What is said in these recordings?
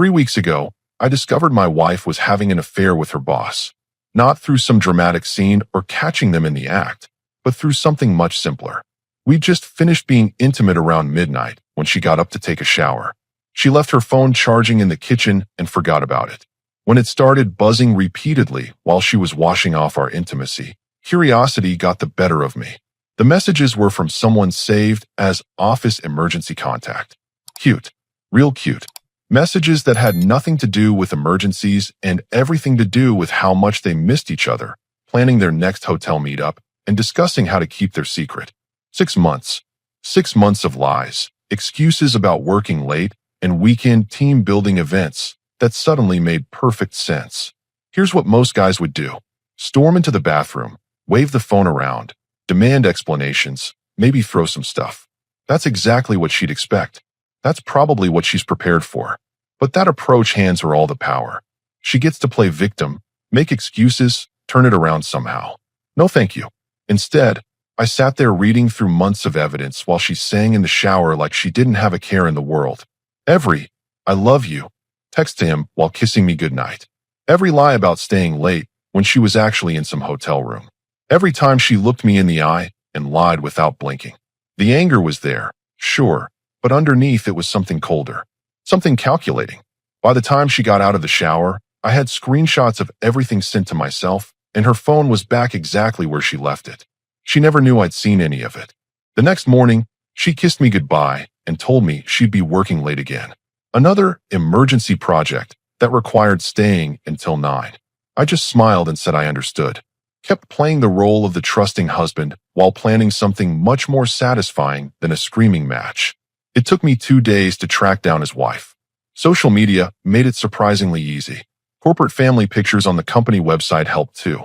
3 weeks ago, I discovered my wife was having an affair with her boss. Not through some dramatic scene or catching them in the act, but through something much simpler. We'd just finished being intimate around midnight when she got up to take a shower. She left her phone charging in the kitchen and forgot about it. When it started buzzing repeatedly while she was washing off our intimacy, curiosity got the better of me. The messages were from someone saved as office emergency contact. Cute. Real cute. Messages that had nothing to do with emergencies and everything to do with how much they missed each other, planning their next hotel meetup, and discussing how to keep their secret. 6 months. 6 months of lies, excuses about working late, and weekend team-building events that suddenly made perfect sense. Here's what most guys would do. Storm into the bathroom, wave the phone around, demand explanations, maybe throw some stuff. That's exactly what she'd expect. That's probably what she's prepared for. But that approach hands her all the power. She gets to play victim, make excuses, turn it around somehow. No thank you. Instead, I sat there reading through months of evidence while she sang in the shower like she didn't have a care in the world. Every, "I love you," text to him while kissing me goodnight. Every lie about staying late when she was actually in some hotel room. Every time she looked me in the eye and lied without blinking. The anger was there, sure, but underneath it was something colder. Something calculating. By the time she got out of the shower, I had screenshots of everything sent to myself, and her phone was back exactly where she left it. She never knew I'd seen any of it. The next morning, she kissed me goodbye and told me she'd be working late again. Another emergency project that required staying until 9. I just smiled and said I understood. Kept playing the role of the trusting husband while planning something much more satisfying than a screaming match. It took me 2 days to track down his wife. Social media made it surprisingly easy. Corporate family pictures on the company website helped too.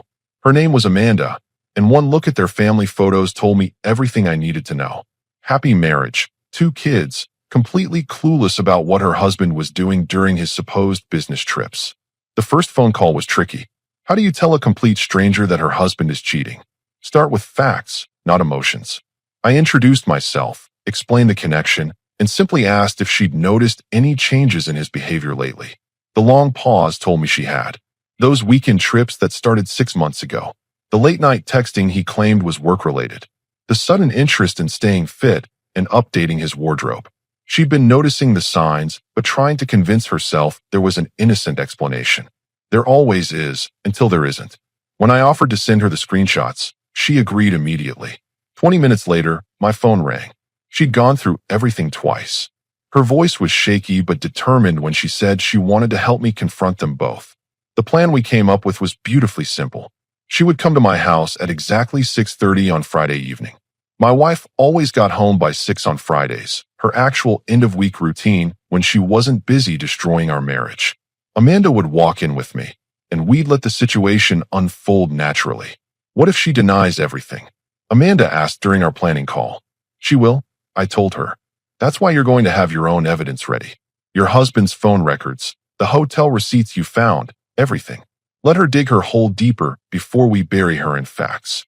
Her name was Amanda, and one look at their family photos told me everything I needed to know. Happy marriage, 2 kids, completely clueless about what her husband was doing during his supposed business trips. The first phone call was tricky. How do you tell a complete stranger that her husband is cheating? Start with facts, not emotions. I introduced myself, explained the connection, and simply asked if she'd noticed any changes in his behavior lately. The long pause told me she had. Those weekend trips that started 6 months ago. The late-night texting he claimed was work-related. The sudden interest in staying fit and updating his wardrobe. She'd been noticing the signs, but trying to convince herself there was an innocent explanation. There always is, until there isn't. When I offered to send her the screenshots, she agreed immediately. 20 minutes later, my phone rang. She'd gone through everything twice. Her voice was shaky but determined when she said she wanted to help me confront them both. The plan we came up with was beautifully simple. She would come to my house at exactly 6:30 on Friday evening. My wife always got home by 6 on Fridays, her actual end-of-week routine when she wasn't busy destroying our marriage. Amanda would walk in with me, and we'd let the situation unfold naturally. What if she denies everything? Amanda asked during our planning call. She will, I told her. That's why you're going to have your own evidence ready. Your husband's phone records, the hotel receipts you found, everything. Let her dig her hole deeper before we bury her in facts.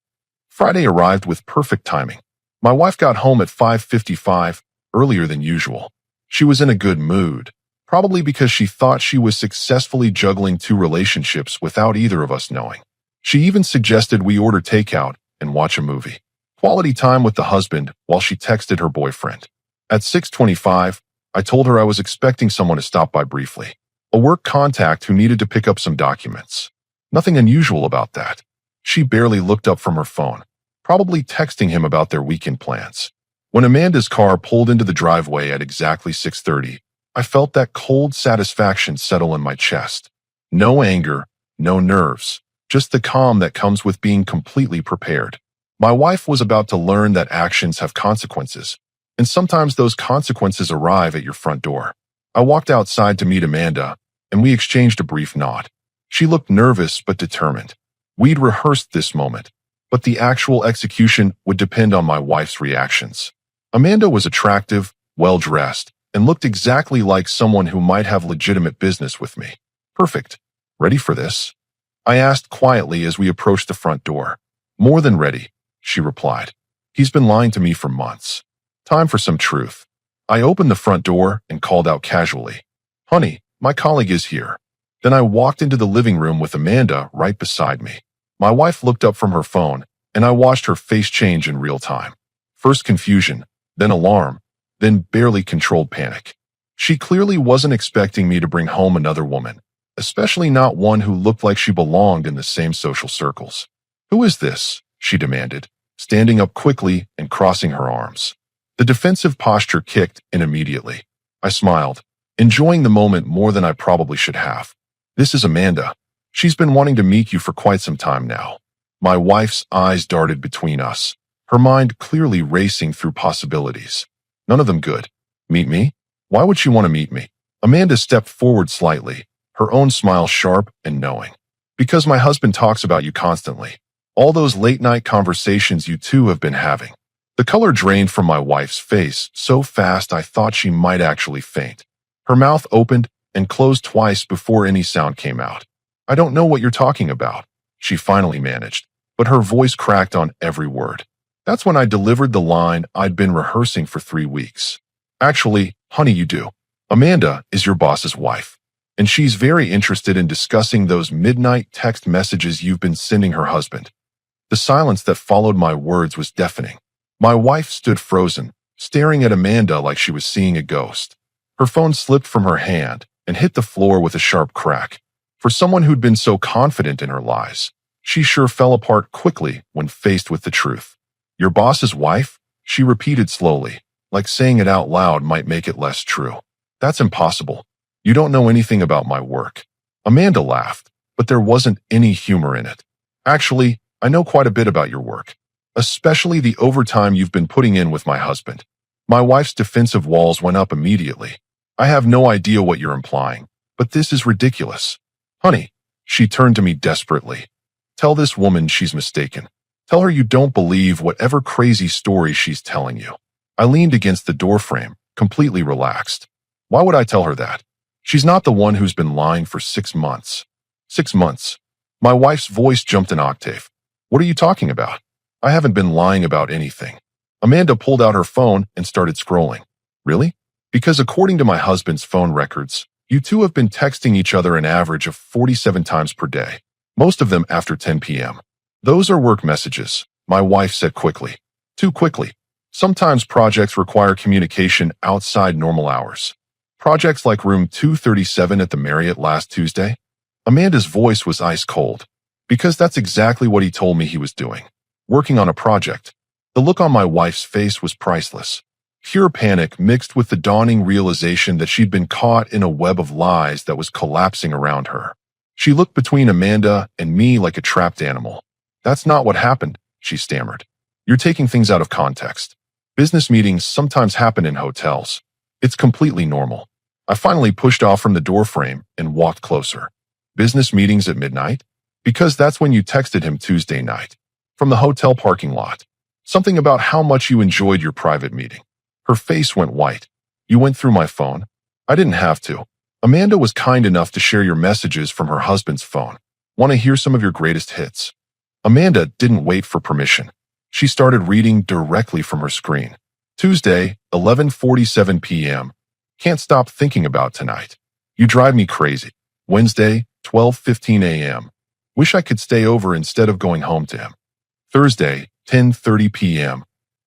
Friday arrived with perfect timing. My wife got home at 5:55, earlier than usual. She was in a good mood, probably because she thought she was successfully juggling 2 relationships without either of us knowing. She even suggested we order takeout and watch a movie. Quality time with the husband while she texted her boyfriend. At 6:25, I told her I was expecting someone to stop by briefly. A work contact who needed to pick up some documents. Nothing unusual about that. She barely looked up from her phone, probably texting him about their weekend plans. When Amanda's car pulled into the driveway at exactly 6:30, I felt that cold satisfaction settle in my chest. No anger, no nerves, just the calm that comes with being completely prepared. My wife was about to learn that actions have consequences, and sometimes those consequences arrive at your front door. I walked outside to meet Amanda, and we exchanged a brief nod. She looked nervous but determined. We'd rehearsed this moment, but the actual execution would depend on my wife's reactions. Amanda was attractive, well-dressed, and looked exactly like someone who might have legitimate business with me. Perfect. Ready for this? I asked quietly as we approached the front door. More than ready, she replied. He's been lying to me for months. Time for some truth. I opened the front door and called out casually. Honey, My colleague is here. Then I walked into the living room with Amanda right beside me. My wife looked up from her phone, and I watched her face change in real time. First confusion, then alarm, then barely controlled panic. She clearly wasn't expecting me to bring home another woman, especially not one who looked like she belonged in the same social circles. "Who is this?" she demanded, standing up quickly and crossing her arms. The defensive posture kicked in immediately. I smiled, enjoying the moment more than I probably should have. "This is Amanda. She's been wanting to meet you for quite some time now." My wife's eyes darted between us, her mind clearly racing through possibilities. None of them good. Meet me? Why would she want to meet me? Amanda stepped forward slightly, her own smile sharp and knowing. "Because my husband talks about you constantly. All those late-night conversations you two have been having." The color drained from my wife's face so fast I thought she might actually faint. Her mouth opened and closed twice before any sound came out. "I don't know what you're talking about," she finally managed, but her voice cracked on every word. That's when I delivered the line I'd been rehearsing for 3 weeks. "Actually, honey, you do. Amanda is your boss's wife, and she's very interested in discussing those midnight text messages you've been sending her husband." The silence that followed my words was deafening. My wife stood frozen, staring at Amanda like she was seeing a ghost. Her phone slipped from her hand and hit the floor with a sharp crack. For someone who'd been so confident in her lies, she sure fell apart quickly when faced with the truth. "Your boss's wife?" she repeated slowly, like saying it out loud might make it less true. "That's impossible. You don't know anything about my work." Amanda laughed, but there wasn't any humor in it. "Actually, I know quite a bit about your work, especially the overtime you've been putting in with my husband." My wife's defensive walls went up immediately. "I have no idea what you're implying, but this is ridiculous." "Honey," she turned to me desperately. "Tell this woman she's mistaken. Tell her you don't believe whatever crazy story she's telling you." I leaned against the doorframe, completely relaxed. Why would I tell her that? She's not the one who's been lying for 6 months. 6 months. My wife's voice jumped an octave. "What are you talking about? I haven't been lying about anything." Amanda pulled out her phone and started scrolling. "Really? Because according to my husband's phone records, you two have been texting each other an average of 47 times per day, most of them after 10 p.m. "Those are work messages," my wife said quickly. "Too quickly. Sometimes projects require communication outside normal hours. Projects like room 237 at the Marriott last Tuesday." Amanda's voice was ice cold. "Because that's exactly what he told me he was doing. Working on a project." The look on my wife's face was priceless. Pure panic mixed with the dawning realization that she'd been caught in a web of lies that was collapsing around her. She looked between Amanda and me like a trapped animal. "That's not what happened," she stammered. "You're taking things out of context. Business meetings sometimes happen in hotels. It's completely normal." I finally pushed off from the doorframe and walked closer. "Business meetings at midnight? Because that's when you texted him Tuesday night. From the hotel parking lot. Something about how much you enjoyed your private meeting." Her face went white. "You went through my phone?" "I didn't have to. Amanda was kind enough to share your messages from her husband's phone. Want to hear some of your greatest hits?" Amanda didn't wait for permission. She started reading directly from her screen. "Tuesday, 11:47 p.m. Can't stop thinking about tonight. You drive me crazy. Wednesday, 12:15 a.m. Wish I could stay over instead of going home to him. Thursday, 10:30 p.m.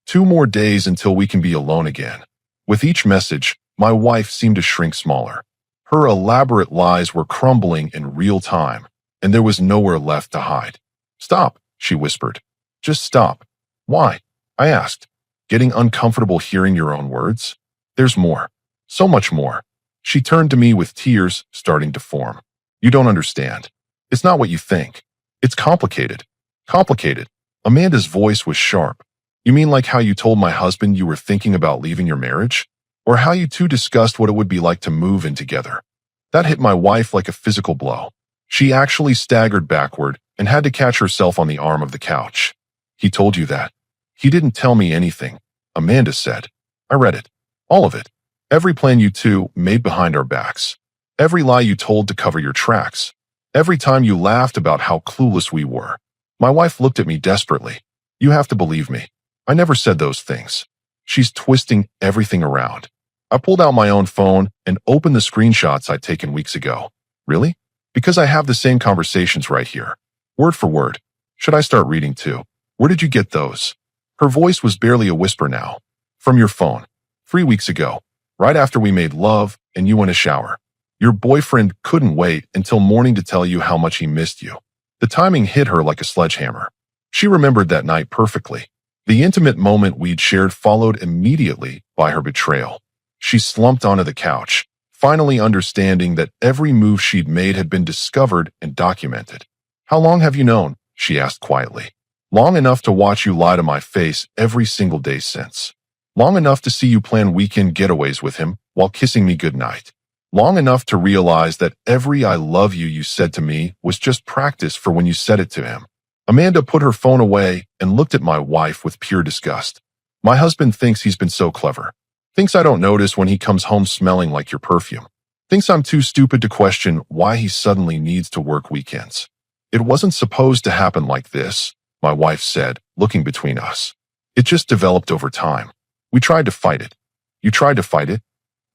2 more days until we can be alone again." With each message, my wife seemed to shrink smaller. Her elaborate lies were crumbling in real time, and there was nowhere left to hide. "Stop," she whispered. "Just stop." "Why?" I asked, getting uncomfortable hearing your own words. "There's more. So much more." She turned to me with tears starting to form. "You don't understand. It's not what you think. It's complicated." "Complicated?" Amanda's voice was sharp. "You mean like how you told my husband you were thinking about leaving your marriage? Or how you two discussed what it would be like to move in together?" That hit my wife like a physical blow. She actually staggered backward and had to catch herself on the arm of the couch. "He told you that?" "He didn't tell me anything," Amanda said. "I read it. All of it. Every plan you two made behind our backs. Every lie you told to cover your tracks. Every time you laughed about how clueless we were." My wife looked at me desperately. "You have to believe me. I never said those things." She's twisting everything around. I pulled out my own phone and opened the screenshots I'd taken weeks ago. Really? Because I have the same conversations right here. Word for word. Should I start reading too? Where did you get those? Her voice was barely a whisper now. From your phone. 3 weeks ago. Right after we made love and you went a shower. Your boyfriend couldn't wait until morning to tell you how much he missed you. The timing hit her like a sledgehammer. She remembered that night perfectly. The intimate moment we'd shared followed immediately by her betrayal. She slumped onto the couch, finally understanding that every move she'd made had been discovered and documented. How long have you known? She asked quietly. Long enough to watch you lie to my face every single day since. Long enough to see you plan weekend getaways with him while kissing me goodnight. Long enough to realize that every I love you said to me was just practice for when you said it to him. Amanda put her phone away and looked at my wife with pure disgust. My husband thinks he's been so clever. Thinks I don't notice when he comes home smelling like your perfume. Thinks I'm too stupid to question why he suddenly needs to work weekends. It wasn't supposed to happen like this, my wife said, looking between us. It just developed over time. We tried to fight it. You tried to fight it?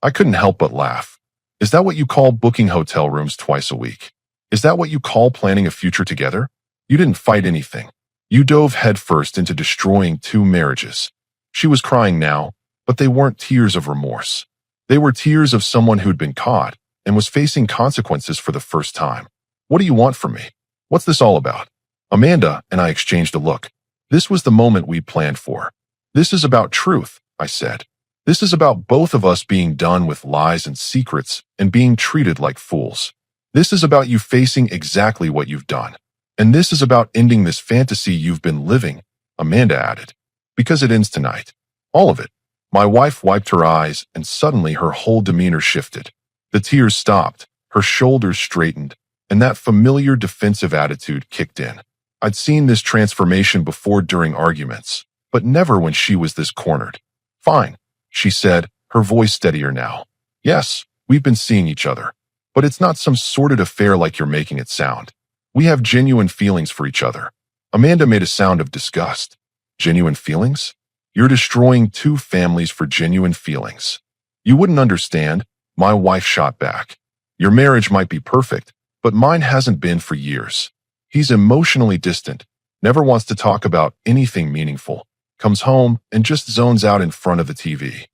I couldn't help but laugh. Is that what you call booking hotel rooms twice a week? Is that what you call planning a future together? You didn't fight anything. You dove headfirst into destroying 2 marriages. She was crying now, but they weren't tears of remorse. They were tears of someone who'd been caught and was facing consequences for the first time. What do you want from me? What's this all about? Amanda and I exchanged a look. This was the moment we'd planned for. This is about truth, I said. This is about both of us being done with lies and secrets and being treated like fools. This is about you facing exactly what you've done. And this is about ending this fantasy you've been living, Amanda added. Because it ends tonight. All of it. My wife wiped her eyes and suddenly her whole demeanor shifted. The tears stopped, her shoulders straightened, and that familiar defensive attitude kicked in. I'd seen this transformation before during arguments, but never when she was this cornered. Fine, she said, her voice steadier now. Yes, we've been seeing each other, but it's not some sordid affair like you're making it sound. We have genuine feelings for each other. Amanda made a sound of disgust. Genuine feelings? You're destroying 2 families for genuine feelings. You wouldn't understand, my wife shot back. Your marriage might be perfect, but mine hasn't been for years. He's emotionally distant, never wants to talk about anything meaningful, comes home and just zones out in front of the TV.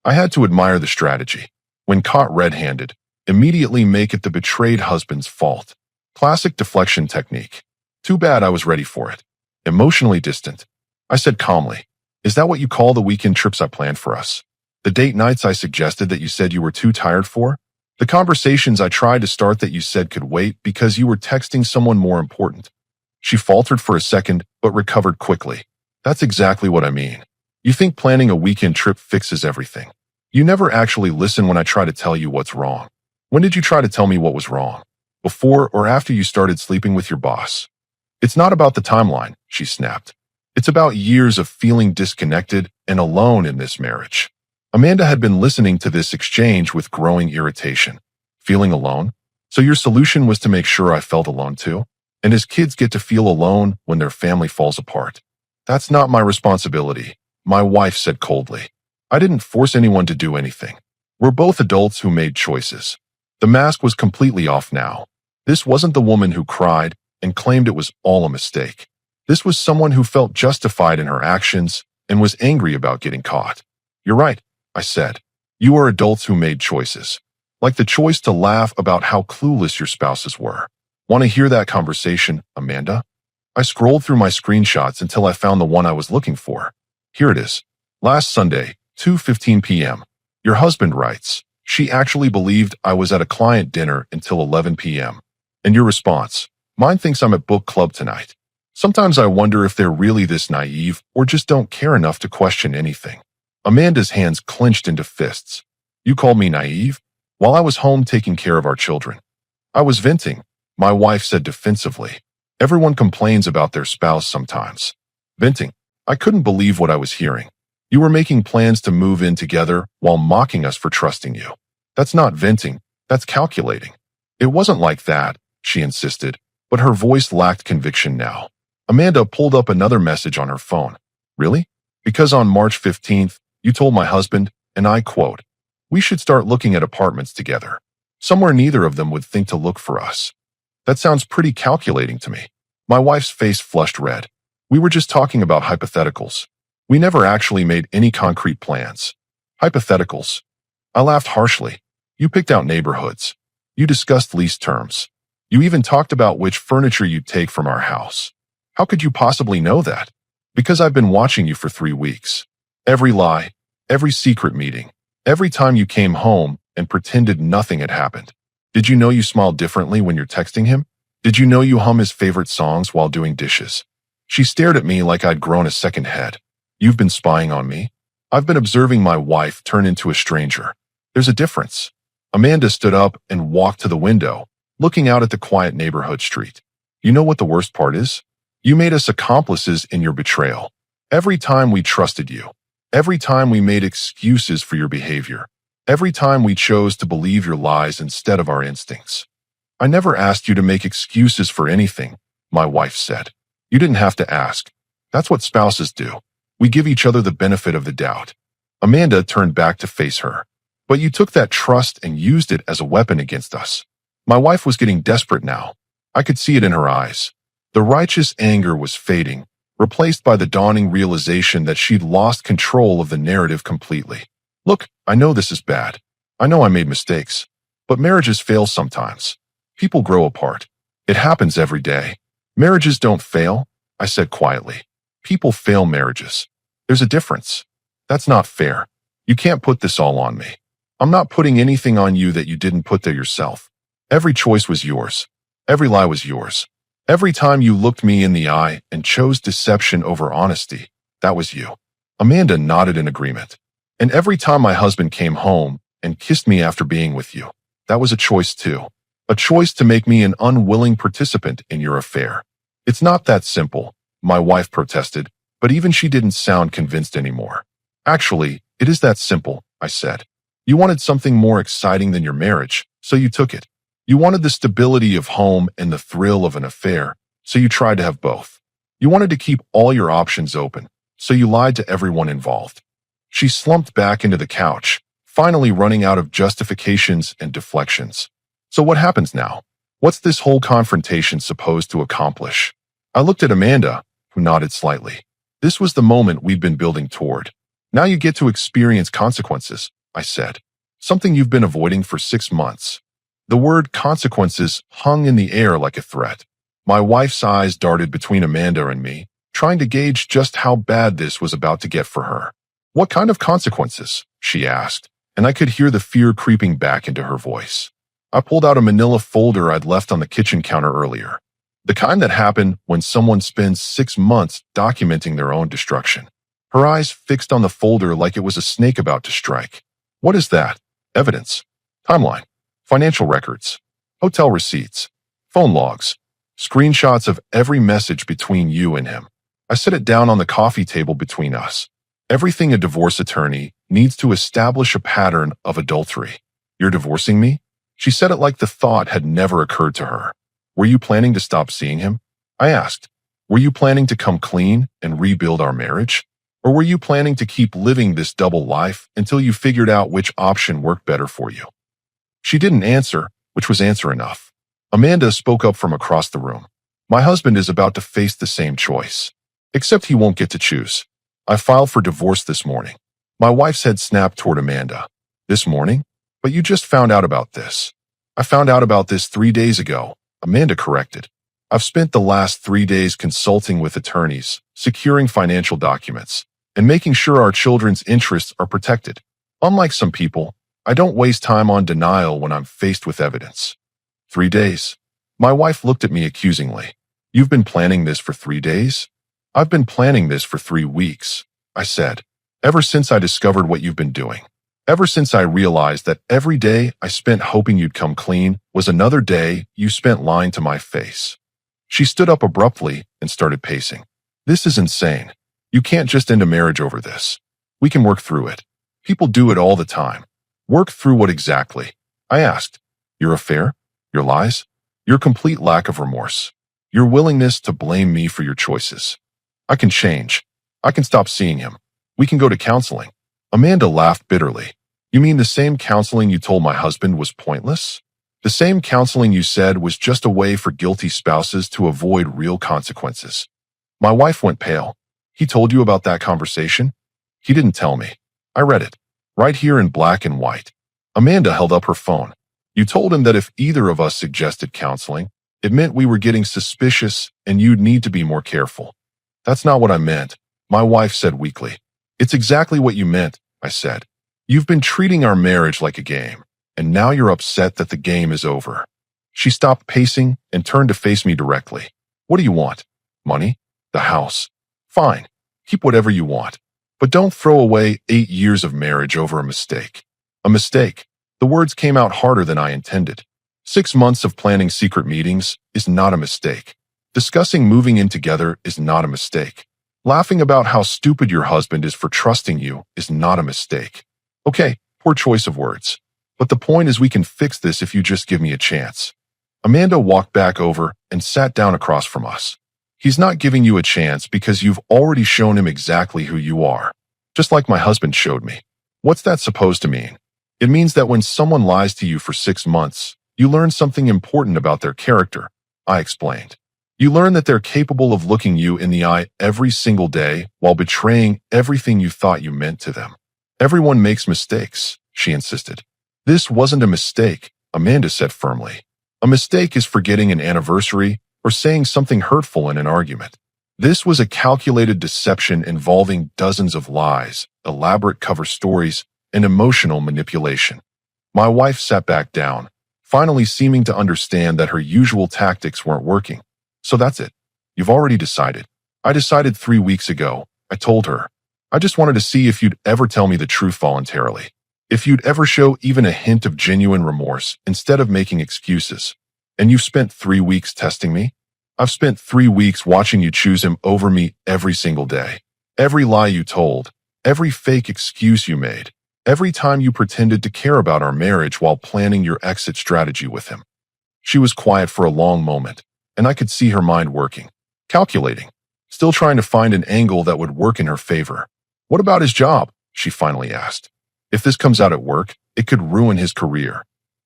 I had to admire the strategy. When caught red-handed, immediately make it the betrayed husband's fault. Classic deflection technique. Too bad I was ready for it. Emotionally distant. I said calmly, is that what you call the weekend trips I planned for us? The date nights I suggested that you said you were too tired for? The conversations I tried to start that you said could wait because you were texting someone more important? She faltered for a second, but recovered quickly. That's exactly what I mean. You think planning a weekend trip fixes everything. You never actually listen when I try to tell you what's wrong. When did you try to tell me what was wrong? Before or after you started sleeping with your boss? It's not about the timeline, she snapped. It's about years of feeling disconnected and alone in this marriage. Amanda had been listening to this exchange with growing irritation. Feeling alone? So your solution was to make sure I felt alone too? And his kids get to feel alone when their family falls apart? That's not my responsibility, my wife said coldly. I didn't force anyone to do anything. We're both adults who made choices. The mask was completely off now. This wasn't the woman who cried and claimed it was all a mistake. This was someone who felt justified in her actions and was angry about getting caught. You're right, I said. You are adults who made choices. Like the choice to laugh about how clueless your spouses were. Want to hear that conversation, Amanda? I scrolled through my screenshots until I found the one I was looking for. Here it is. Last Sunday, 2:15 p.m. Your husband writes, she actually believed I was at a client dinner until 11 p.m. And your response, mine thinks I'm at book club tonight. Sometimes I wonder if they're really this naive or just don't care enough to question anything. Amanda's hands clenched into fists. You called me naive? While I was home taking care of our children. I was venting, my wife said defensively. Everyone complains about their spouse sometimes. Venting. I couldn't believe what I was hearing. You were making plans to move in together while mocking us for trusting you. That's not venting, that's calculating. It wasn't like that, she insisted, but her voice lacked conviction now. Amanda pulled up another message on her phone. Really? Because on March 15th, you told my husband, and I quote, We should start looking at apartments together. Somewhere neither of them would think to look for us. That sounds pretty calculating to me. My wife's face flushed red. We were just talking about hypotheticals. We never actually made any concrete plans. Hypotheticals. I laughed harshly. You picked out neighborhoods. You discussed lease terms. You even talked about which furniture you'd take from our house. How could you possibly know that? Because I've been watching you for 3 weeks. Every lie, every secret meeting, every time you came home and pretended nothing had happened. Did you know you smile differently when you're texting him? Did you know you hum his favorite songs while doing dishes? She stared at me like I'd grown a second head. You've been spying on me? I've been observing my wife turn into a stranger. There's a difference. Amanda stood up and walked to the window, looking out at the quiet neighborhood street. You know what the worst part is? You made us accomplices in your betrayal. Every time we trusted you. Every time we made excuses for your behavior. Every time we chose to believe your lies instead of our instincts. I never asked you to make excuses for anything, my wife said. You didn't have to ask. That's what spouses do. We give each other the benefit of the doubt. Amanda turned back to face her. But you took that trust and used it as a weapon against us. My wife was getting desperate now. I could see it in her eyes. The righteous anger was fading, replaced by the dawning realization that she'd lost control of the narrative completely. Look, I know this is bad. I know I made mistakes. But marriages fail sometimes. People grow apart. It happens every day. Marriages don't fail, I said quietly. People fail marriages. There's a difference. That's not fair. You can't put this all on me. I'm not putting anything on you that you didn't put there yourself. Every choice was yours. Every lie was yours. Every time you looked me in the eye and chose deception over honesty, that was you. Amanda nodded in agreement. And every time my husband came home and kissed me after being with you, that was a choice too. A choice to make me an unwilling participant in your affair. It's not that simple, my wife protested, but even she didn't sound convinced anymore. Actually, it is that simple, I said. You wanted something more exciting than your marriage, so you took it. You wanted the stability of home and the thrill of an affair, so you tried to have both. You wanted to keep all your options open, so you lied to everyone involved. She slumped back into the couch, finally running out of justifications and deflections. So what happens now? What's this whole confrontation supposed to accomplish? I looked at Amanda, who nodded slightly. This was the moment we'd been building toward. Now you get to experience consequences, I said. Something you've been avoiding for 6 months. The word consequences hung in the air like a threat. My wife's eyes darted between Amanda and me, trying to gauge just how bad this was about to get for her. What kind of consequences? She asked, and I could hear the fear creeping back into her voice. I pulled out a manila folder I'd left on the kitchen counter earlier. The kind that happened when someone spends 6 months documenting their own destruction. Her eyes fixed on the folder like it was a snake about to strike. What is that? Evidence. Timeline. Financial records. Hotel receipts. Phone logs. Screenshots of every message between you and him. I set it down on the coffee table between us. Everything a divorce attorney needs to establish a pattern of adultery. You're divorcing me? She said it like the thought had never occurred to her. Were you planning to stop seeing him? I asked. Were you planning to come clean and rebuild our marriage? Or were you planning to keep living this double life until you figured out which option worked better for you? She didn't answer, which was answer enough. Amanda spoke up from across the room. My husband is about to face the same choice. Except he won't get to choose. I filed for divorce this morning. My wife's head snapped toward Amanda. This morning? But you just found out about this. I found out about this 3 days ago, Amanda corrected. I've spent the last 3 days consulting with attorneys, securing financial documents, and making sure our children's interests are protected. Unlike some people, I don't waste time on denial when I'm faced with evidence. 3 days. My wife looked at me accusingly. You've been planning this for 3 days? I've been planning this for 3 weeks, I said. Ever since I discovered what you've been doing. Ever since I realized that every day I spent hoping you'd come clean was another day you spent lying to my face. She stood up abruptly and started pacing. This is insane. You can't just end a marriage over this. We can work through it. People do it all the time. Work through what exactly? I asked. Your affair? Your lies? Your complete lack of remorse? Your willingness to blame me for your choices? I can change. I can stop seeing him. We can go to counseling. Amanda laughed bitterly. You mean the same counseling you told my husband was pointless? The same counseling you said was just a way for guilty spouses to avoid real consequences. My wife went pale. He told you about that conversation? He didn't tell me. I read it. Right here in black and white. Amanda held up her phone. You told him that if either of us suggested counseling, it meant we were getting suspicious and you'd need to be more careful. That's not what I meant, my wife said weakly. It's exactly what you meant, I said. You've been treating our marriage like a game, and now you're upset that the game is over. She stopped pacing and turned to face me directly. What do you want? Money? The house? Fine. Keep whatever you want. But don't throw away 8 years of marriage over a mistake. A mistake. The words came out harder than I intended. 6 months of planning secret meetings is not a mistake. Discussing moving in together is not a mistake. Laughing about how stupid your husband is for trusting you is not a mistake. Okay, poor choice of words. But the point is we can fix this if you just give me a chance. Amanda walked back over and sat down across from us. He's not giving you a chance because you've already shown him exactly who you are. Just like my husband showed me. What's that supposed to mean? It means that when someone lies to you for 6 months, you learn something important about their character, I explained. You learn that they're capable of looking you in the eye every single day while betraying everything you thought you meant to them. Everyone makes mistakes, she insisted. This wasn't a mistake, Amanda said firmly. A mistake is forgetting an anniversary or saying something hurtful in an argument. This was a calculated deception involving dozens of lies, elaborate cover stories, and emotional manipulation. My wife sat back down, finally seeming to understand that her usual tactics weren't working. So that's it. You've already decided. I decided 3 weeks ago, I told her. I just wanted to see if you'd ever tell me the truth voluntarily. If you'd ever show even a hint of genuine remorse instead of making excuses. And you've spent 3 weeks testing me? I've spent 3 weeks watching you choose him over me every single day. Every lie you told, every fake excuse you made, every time you pretended to care about our marriage while planning your exit strategy with him. She was quiet for a long moment, and I could see her mind working, calculating, still trying to find an angle that would work in her favor. What about his job? She finally asked. If this comes out at work, it could ruin his career.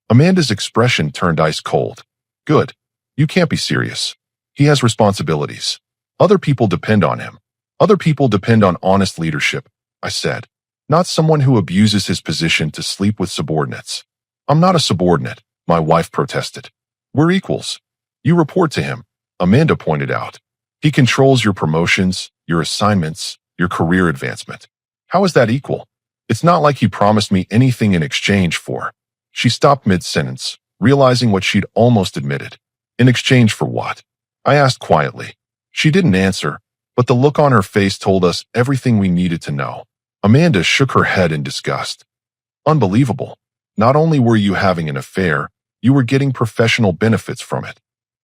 Amanda's expression turned ice cold. Good. You can't be serious. He has responsibilities. Other people depend on him. Other people depend on honest leadership, I said. Not someone who abuses his position to sleep with subordinates. I'm not a subordinate, my wife protested. We're equals. You report to him, Amanda pointed out. He controls your promotions, your assignments, your career advancement. How is that equal? It's not like he promised me anything in exchange for. She stopped mid-sentence, realizing what she'd almost admitted. In exchange for what? I asked quietly. She didn't answer, but the look on her face told us everything we needed to know. Amanda shook her head in disgust. Unbelievable. Not only were you having an affair, you were getting professional benefits from it.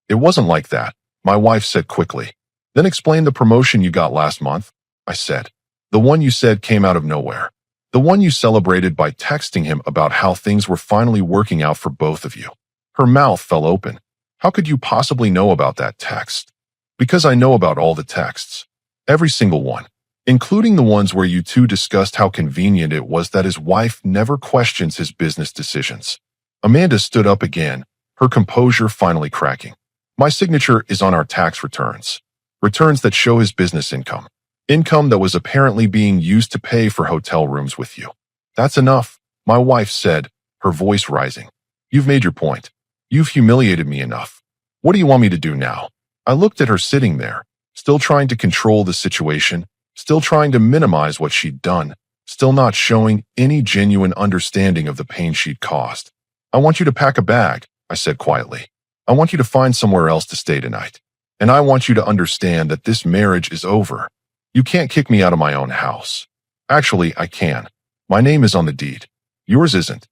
It wasn't like that, my wife said quickly. Then explain the promotion you got last month, I said. The one you said came out of nowhere. The one you celebrated by texting him about how things were finally working out for both of you. Her mouth fell open. How could you possibly know about that text? Because I know about all the texts. Every single one. Including the ones where you two discussed how convenient it was that his wife never questions his business decisions. Amanda stood up again, her composure finally cracking. My signature is on our tax returns. Returns that show his business income. Income that was apparently being used to pay for hotel rooms with you. That's enough, my wife said, her voice rising. You've made your point. You've humiliated me enough. What do you want me to do now? I looked at her sitting there, still trying to control the situation, still trying to minimize what she'd done, still not showing any genuine understanding of the pain she'd caused. I want you to pack a bag, I said quietly. I want you to find somewhere else to stay tonight. And I want you to understand that this marriage is over. You can't kick me out of my own house. Actually, I can. My name is on the deed. Yours isn't.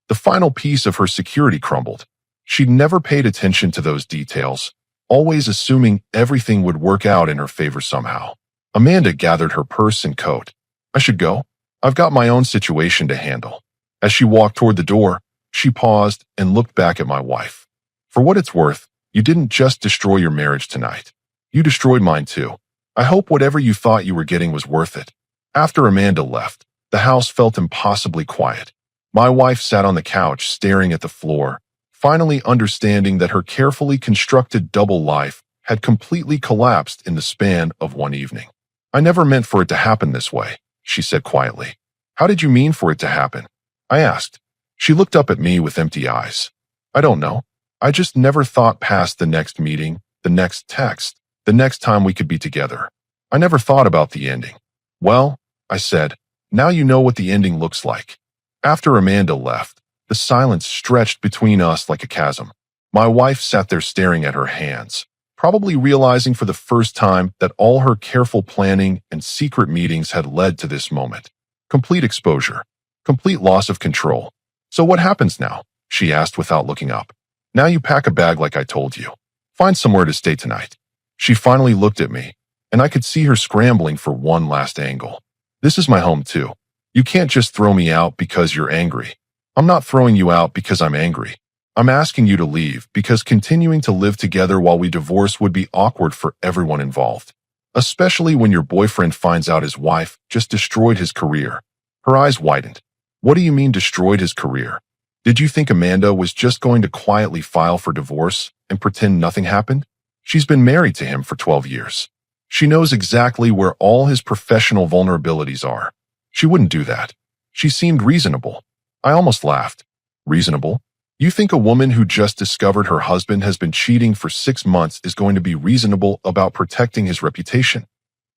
The final piece of her security crumbled. She'd never paid attention to those details, always assuming everything would work out in her favor somehow. Amanda gathered her purse and coat. I should go. I've got my own situation to handle. As she walked toward the door, she paused and looked back at my wife. For what it's worth, you didn't just destroy your marriage tonight. You destroyed mine too. I hope whatever you thought you were getting was worth it. After Amanda left, the house felt impossibly quiet. My wife sat on the couch staring at the floor, finally understanding that her carefully constructed double life had completely collapsed in the span of one evening. I never meant for it to happen this way, she said quietly. How did you mean for it to happen? I asked. She looked up at me with empty eyes. I don't know. I just never thought past the next meeting, the next text, the next time we could be together. I never thought about the ending. Well, I said, now you know what the ending looks like. After Amanda left, the silence stretched between us like a chasm. My wife sat there staring at her hands, probably realizing for the first time that all her careful planning and secret meetings had led to this moment. Complete exposure. Complete loss of control. So what happens now? She asked without looking up. Now you pack a bag like I told you. Find somewhere to stay tonight. She finally looked at me, and I could see her scrambling for one last angle. This is my home too. You can't just throw me out because you're angry. I'm not throwing you out because I'm angry. I'm asking you to leave because continuing to live together while we divorce would be awkward for everyone involved. Especially when your boyfriend finds out his wife just destroyed his career. Her eyes widened. What do you mean destroyed his career? Did you think Amanda was just going to quietly file for divorce and pretend nothing happened? She's been married to him for 12 years. She knows exactly where all his professional vulnerabilities are. She wouldn't do that. She seemed reasonable. I almost laughed. Reasonable? You think a woman who just discovered her husband has been cheating for 6 months is going to be reasonable about protecting his reputation?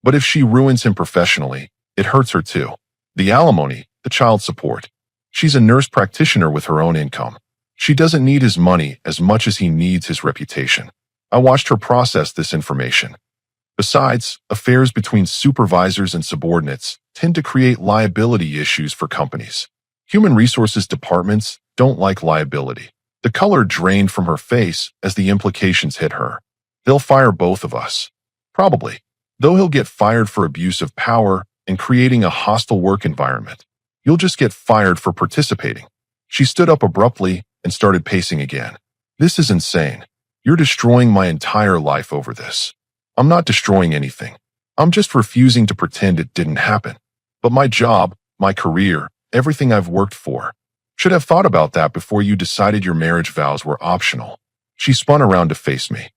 But if she ruins him professionally, it hurts her too. The alimony, the child support. She's a nurse practitioner with her own income. She doesn't need his money as much as he needs his reputation. I watched her process this information. Besides, affairs between supervisors and subordinates tend to create liability issues for companies. Human resources departments don't like liability. The color drained from her face as the implications hit her. They'll fire both of us. Probably. Though he'll get fired for abuse of power and creating a hostile work environment. You'll just get fired for participating. She stood up abruptly and started pacing again. This is insane. You're destroying my entire life over this. I'm not destroying anything. I'm just refusing to pretend it didn't happen. But my job, my career, everything I've worked for. Should have thought about that before you decided your marriage vows were optional. She spun around to face me.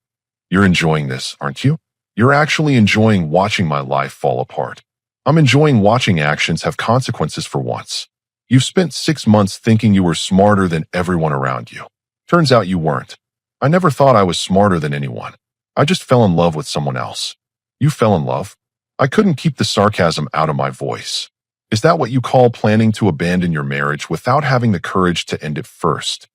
You're enjoying this, aren't you? You're actually enjoying watching my life fall apart. I'm enjoying watching actions have consequences for once. You've spent 6 months thinking you were smarter than everyone around you. Turns out you weren't. I never thought I was smarter than anyone. I just fell in love with someone else. You fell in love? I couldn't keep the sarcasm out of my voice. Is that what you call planning to abandon your marriage without having the courage to end it first?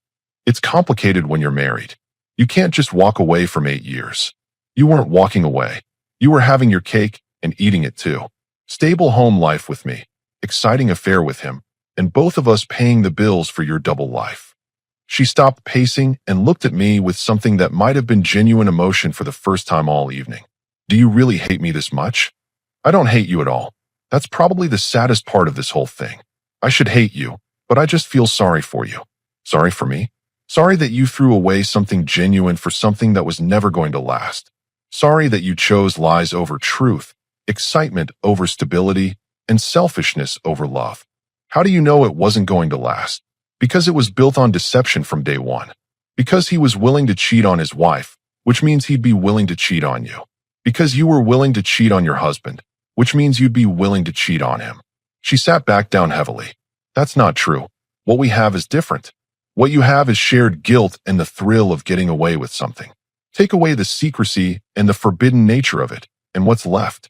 It's complicated when you're married. You can't just walk away from 8 years. You weren't walking away. You were having your cake and eating it too. Stable home life with me, exciting affair with him, and both of us paying the bills for your double life. She stopped pacing and looked at me with something that might have been genuine emotion for the first time all evening. Do you really hate me this much? I don't hate you at all. That's probably the saddest part of this whole thing. I should hate you, but I just feel sorry for you. Sorry for me? Sorry that you threw away something genuine for something that was never going to last. Sorry that you chose lies over truth, excitement over stability, and selfishness over love. How do you know it wasn't going to last? Because it was built on deception from day one. Because he was willing to cheat on his wife, which means he'd be willing to cheat on you. Because you were willing to cheat on your husband, which means you'd be willing to cheat on him. She sat back down heavily. That's not true. What we have is different. What you have is shared guilt and the thrill of getting away with something. Take away the secrecy and the forbidden nature of it, and what's left?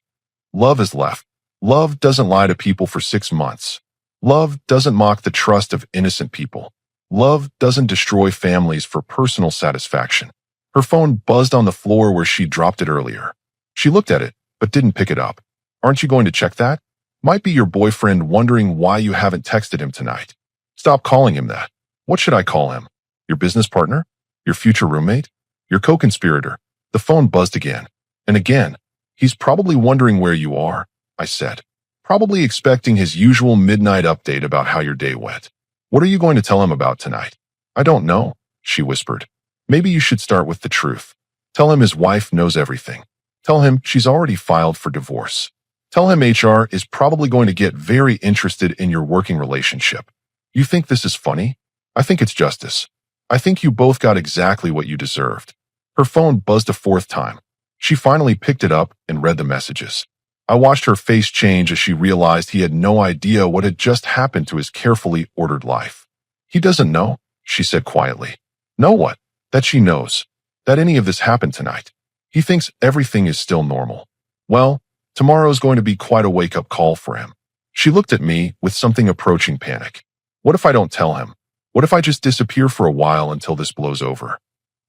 Love is left. Love doesn't lie to people for 6 months. Love doesn't mock the trust of innocent people. Love doesn't destroy families for personal satisfaction. Her phone buzzed on the floor where she dropped it earlier. She looked at it, but didn't pick it up. Aren't you going to check that? Might be your boyfriend wondering why you haven't texted him tonight. Stop calling him that. What should I call him? Your business partner? Your future roommate? Your co-conspirator? The phone buzzed again. And again. He's probably wondering where you are, I said. Probably expecting his usual midnight update about how your day went. What are you going to tell him about tonight? I don't know, she whispered. Maybe you should start with the truth. Tell him his wife knows everything. Tell him she's already filed for divorce. Tell him HR is probably going to get very interested in your working relationship. You think this is funny? I think it's justice. I think you both got exactly what you deserved. Her phone buzzed a fourth time. She finally picked it up and read the messages. I watched her face change as she realized he had no idea what had just happened to his carefully ordered life. He doesn't know, she said quietly. Know what? That she knows. That any of this happened tonight. He thinks everything is still normal. Well, tomorrow's going to be quite a wake-up call for him. She looked at me with something approaching panic. What if I don't tell him? What if I just disappear for a while until this blows over?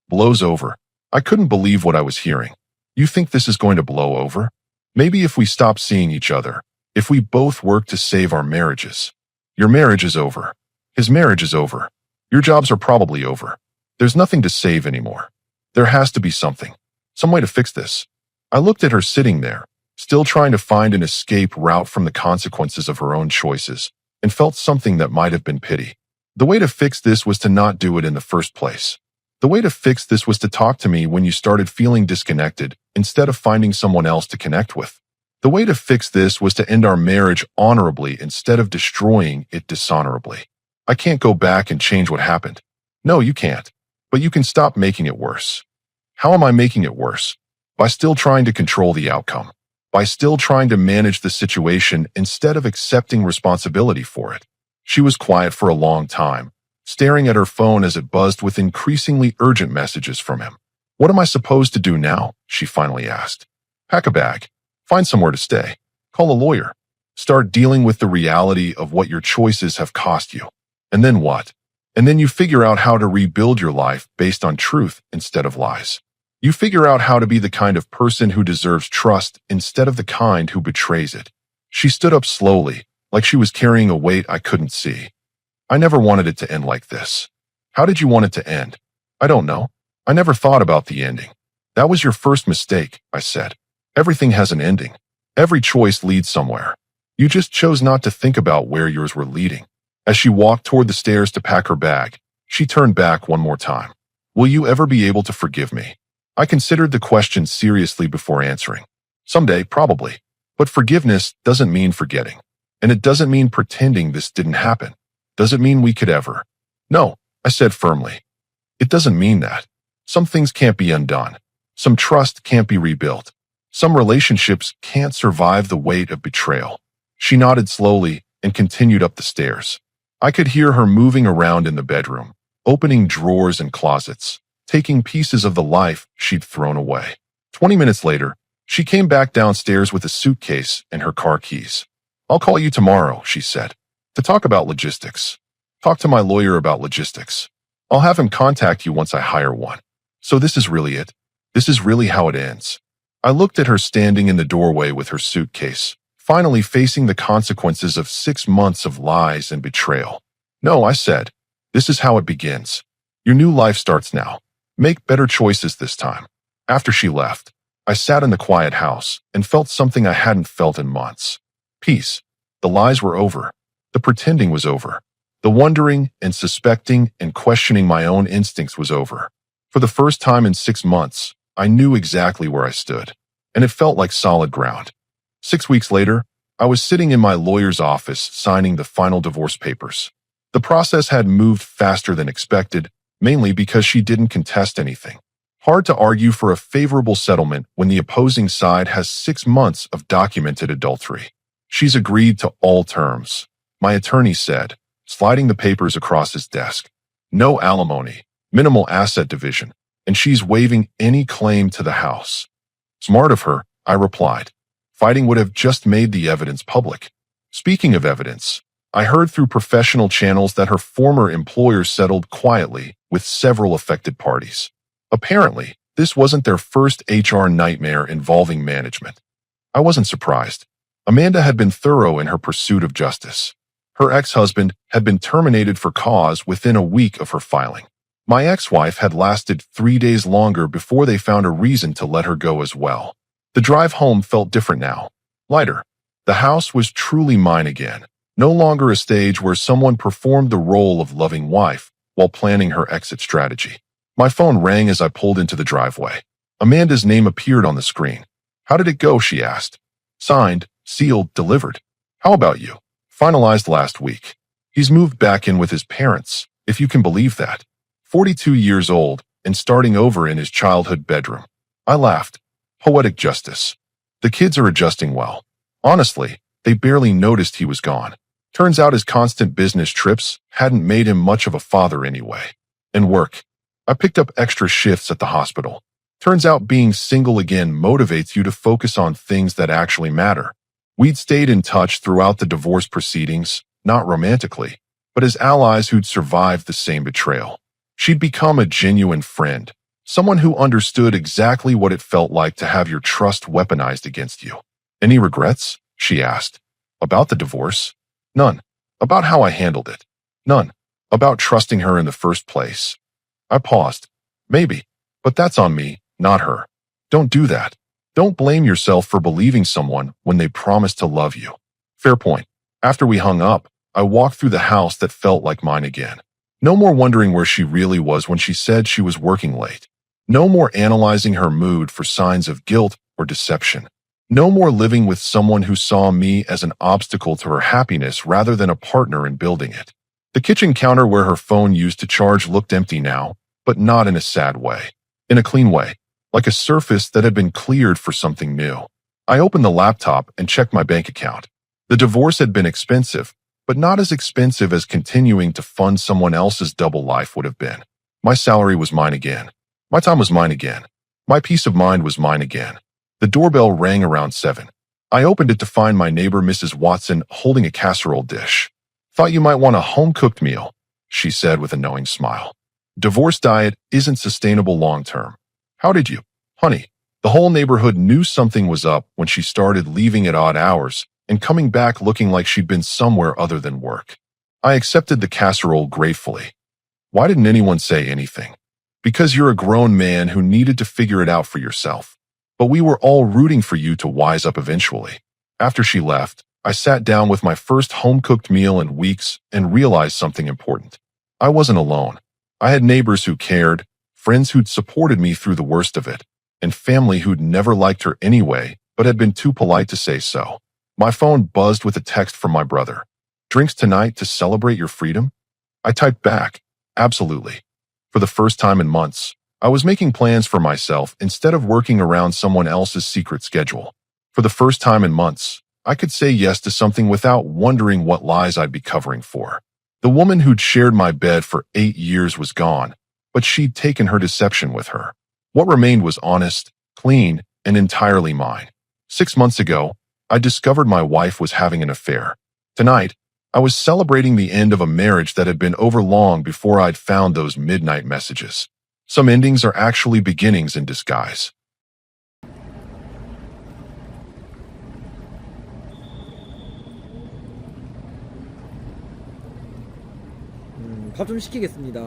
Blows over. I couldn't believe what I was hearing. You think this is going to blow over? Maybe if we stop seeing each other, if we both work to save our marriages. Your marriage is over. His marriage is over. Your jobs are probably over. There's nothing to save anymore. There has to be something. Some way to fix this. I looked at her sitting there, still trying to find an escape route from the consequences of her own choices, and felt something that might have been pity. The way to fix this was to not do it in the first place. The way to fix this was to talk to me when you started feeling disconnected instead of finding someone else to connect with. The way to fix this was to end our marriage honorably instead of destroying it dishonorably. I can't go back and change what happened. No, you can't. But you can stop making it worse. How am I making it worse? By still trying to control the outcome. By still trying to manage the situation instead of accepting responsibility for it. She was quiet for a long time, staring at her phone as it buzzed with increasingly urgent messages from him. What am I supposed to do now? She finally asked. Pack a bag. Find somewhere to stay. Call a lawyer. Start dealing with the reality of what your choices have cost you. And then what? And then you figure out how to rebuild your life based on truth instead of lies. You figure out how to be the kind of person who deserves trust instead of the kind who betrays it. She stood up slowly, like she was carrying a weight I couldn't see. I never wanted it to end like this. How did you want it to end? I don't know. I never thought about the ending. That was your first mistake, I said. Everything has an ending. Every choice leads somewhere. You just chose not to think about where yours were leading. As she walked toward the stairs to pack her bag, she turned back one more time. Will you ever be able to forgive me? I considered the question seriously before answering. Someday, probably. But forgiveness doesn't mean forgetting. And it doesn't mean pretending this didn't happen. Does it mean we could ever? No, I said firmly. It doesn't mean that. Some things can't be undone. Some trust can't be rebuilt. Some relationships can't survive the weight of betrayal. She nodded slowly and continued up the stairs. I could hear her moving around in the bedroom, opening drawers and closets, taking pieces of the life she'd thrown away. 20 minutes later, she came back downstairs with a suitcase and her car keys. I'll call you tomorrow, she said, to talk about logistics. Talk to my lawyer about logistics. I'll have him contact you once I hire one. So this is really it. This is really how it ends. I looked at her standing in the doorway with her suitcase, finally facing the consequences of 6 months of lies and betrayal. No, I said, this is how it begins. Your new life starts now. Make better choices this time. After she left, I sat in the quiet house and felt something I hadn't felt in months. Peace. The lies were over. The pretending was over. The wondering and suspecting and questioning my own instincts was over. For the first time in 6 months, I knew exactly where I stood, and it felt like solid ground. 6 weeks later, I was sitting in my lawyer's office signing the final divorce papers. The process had moved faster than expected, mainly because she didn't contest anything. Hard to argue for a favorable settlement when the opposing side has 6 months of documented adultery. She's agreed to all terms, my attorney said, sliding the papers across his desk. No alimony, minimal asset division, and she's waiving any claim to the house. Smart of her, I replied. Fighting would have just made the evidence public. Speaking of evidence, I heard through professional channels that her former employer settled quietly with several affected parties. Apparently, this wasn't their first HR nightmare involving management. I wasn't surprised. Amanda had been thorough in her pursuit of justice. Her ex-husband had been terminated for cause within a week of her filing. My ex-wife had lasted 3 days longer before they found a reason to let her go as well. The drive home felt different now, lighter. The house was truly mine again, no longer a stage where someone performed the role of loving wife while planning her exit strategy. My phone rang as I pulled into the driveway. Amanda's name appeared on the screen. How did it go? She asked. Signed, sealed, delivered. How about you? Finalized last week. He's moved back in with his parents, if you can believe that. 42 years old and starting over in his childhood bedroom. I laughed. Poetic justice. The kids are adjusting well. Honestly, they barely noticed he was gone. Turns out his constant business trips hadn't made him much of a father anyway. And work. I picked up extra shifts at the hospital. Turns out being single again motivates you to focus on things that actually matter. We'd stayed in touch throughout the divorce proceedings, not romantically, but as allies who'd survived the same betrayal. She'd become a genuine friend, someone who understood exactly what it felt like to have your trust weaponized against you. Any regrets? She asked. About the divorce? None. About how I handled it? None. About trusting her in the first place? I paused. Maybe. But that's on me, not her. Don't do that. Don't blame yourself for believing someone when they promised to love you. Fair point. After we hung up, I walked through the house that felt like mine again. No more wondering where she really was when she said she was working late. No more analyzing her mood for signs of guilt or deception. No more living with someone who saw me as an obstacle to her happiness rather than a partner in building it. The kitchen counter where her phone used to charge looked empty now, but not in a sad way. In a clean way, like a surface that had been cleared for something new. I opened the laptop and checked my bank account. The divorce had been expensive, but not as expensive as continuing to fund someone else's double life would have been. My salary was mine again. My time was mine again. My peace of mind was mine again. The doorbell rang around 7. I opened it to find my neighbor Mrs. Watson holding a casserole dish. Thought you might want a home-cooked meal, she said with a knowing smile. Divorce diet isn't sustainable long-term. How did you? Honey, the whole neighborhood knew something was up when she started leaving at odd hours and coming back looking like she'd been somewhere other than work. I accepted the casserole gratefully. Why didn't anyone say anything? Because you're a grown man who needed to figure it out for yourself. But we were all rooting for you to wise up eventually. After she left, I sat down with my first home-cooked meal in weeks and realized something important. I wasn't alone. I had neighbors who cared, friends who'd supported me through the worst of it, and family who'd never liked her anyway, but had been too polite to say so. My phone buzzed with a text from my brother. Drinks tonight to celebrate your freedom? I typed back, absolutely. For the first time in months, I was making plans for myself instead of working around someone else's secret schedule. For the first time in months, I could say yes to something without wondering what lies I'd be covering for. The woman who'd shared my bed for 8 years was gone, but she'd taken her deception with her. What remained was honest, clean, and entirely mine. 6 months ago, I discovered my wife was having an affair. Tonight, I was celebrating the end of a marriage that had been over long before I'd found those midnight messages. Some endings are actually beginnings in disguise. 밥 좀 시키겠습니다.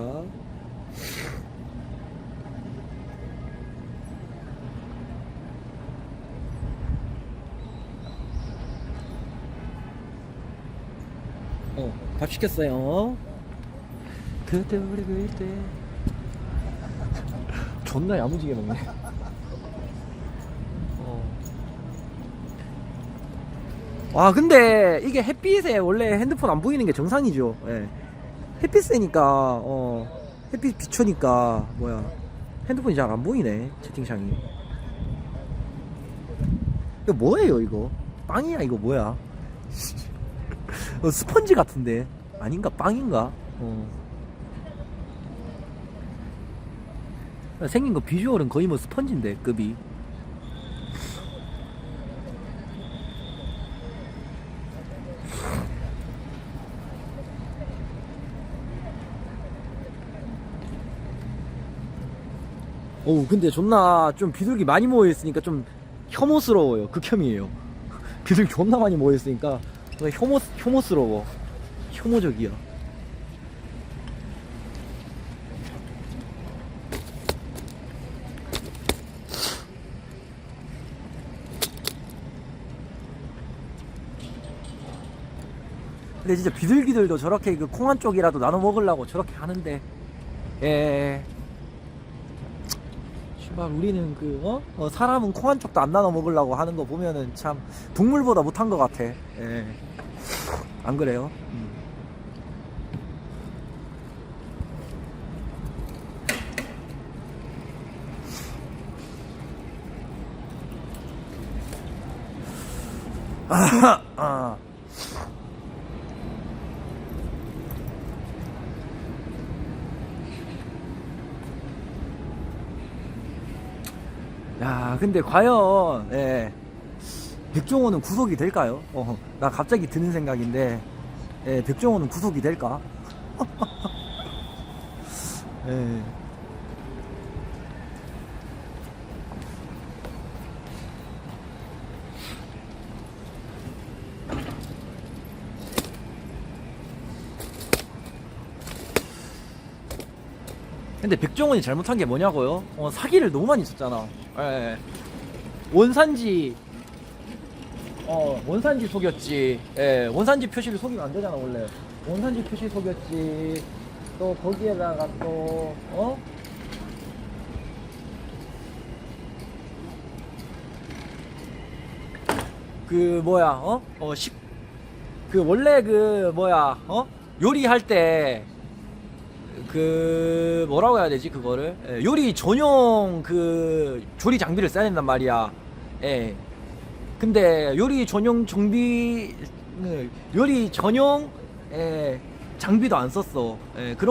밥 시켰어요. 그때 우리 그때 존나 야무지게 먹네. 와 근데 이게 햇빛에 원래 핸드폰 안 보이는 게 정상이죠. 예. 햇빛 세니까 햇빛 비추니까 뭐야 핸드폰이 잘 안 보이네. 채팅창이. 이거 뭐예요 이거? 빵이야 이거 뭐야? 스펀지 같은데 아닌가? 빵인가? 생긴 거 비주얼은 거의 뭐 스펀지인데 급이. 근데 존나 좀 비둘기 많이 모여있으니까 좀 혐오스러워요. 극혐이에요. 비둘기 존나 많이 모여있으니까 혐오스러워. 혐오적이야. 근데 진짜 비둘기들도 저렇게 그 콩 한 쪽이라도 나눠 먹으려고 저렇게 하는데, 씨발 우리는 사람은 콩 한 쪽도 안 나눠 먹으려고 하는 거 보면은 참 동물보다 못한 것 같아. 안 그래요? 아. 야, 근데 과연, 예, 백종원은 구속이 될까요? 나 갑자기 드는 생각인데, 예, 백종원은 구속이 될까? 예. 근데 백종원이 잘못한 게 뭐냐고요? 사기를 너무 많이 쳤잖아. 예. 원산지, 원산지 속였지. 예, 원산지 표시를 속이면 안 되잖아, 원래. 원산지 표시 속였지. 또 거기에다가 또, 그, 뭐야, 그, 원래 그, 뭐야, 요리할 때, 그 뭐라고 해야 되지 그거를, 예, 요리 전용 그 조리 장비를 써야 된단 말이야. 예. 근데 요리 전용 장비, 요리 전용, 예, 장비도 안 썼어. 예, 그런